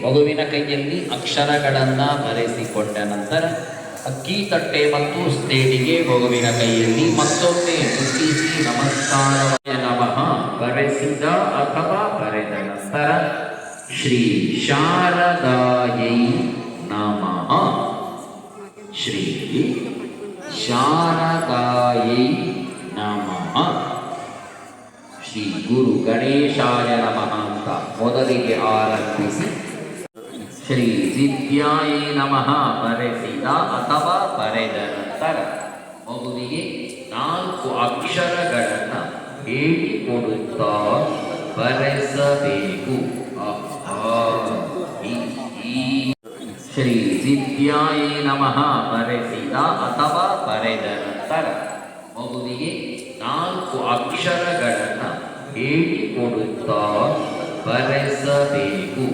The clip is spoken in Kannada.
ಮಗುವಿನ ಕೈಯಲ್ಲಿ ಅಕ್ಷರಗಳನ್ನು ಬರೆಸಿಕೊಟ್ಟ ನಂತರ ಅಕ್ಕಿ ತಟ್ಟೆ ಮತ್ತು ಸ್ಲೇಟಿಗೆ ಮಗುವಿನ ಕೈಯಲ್ಲಿ ಮತ್ತೊಮ್ಮೆ ಮುಟ್ಟಿಸಿ ನಮಸ್ಕಾರವಾಯ ನಮಃ ಬರೆಸಿದ ಅಥವಾ ಬರೆದ ನಂತರ ಶ್ರೀ ಶಾರದಾಯೈ ನಮಃ ಶ್ರೀ ಶಾರದಾಯೈ ನಮಃ ಶ್ರೀ ಗುರು ಗಣೇಶಾಯ ನಮಃ ಅಂತ ಮೊದಲಿಗೆ ಆರಂಭಿಸಿ ಶ್ರೀ ವಿದ್ಯಾಯೈ ನಮಃ ಬರೆಸಿದ ಅಥವಾ ಬರೆದ ನಂತರ ಮಗುವಿಗೆ 4 ಅಕ್ಷರಗಳನ್ನು ಹೇಳಿಕೊಡುತ್ತಾ ಬರೆಸಬೇಕು. ಶ್ರೀ ವಿದ್ಯಾಯೈ ನಮಃ ಬರೆಸಿದ ಅಥವಾ ಬರೆದ ನಂತರ ಮಗುವಿಗೆ 4 ಅಕ್ಷರಗಳನ್ನು ಹೇಳಿಕೊಡುತ್ತಾ ಬರೆಸಬೇಕು.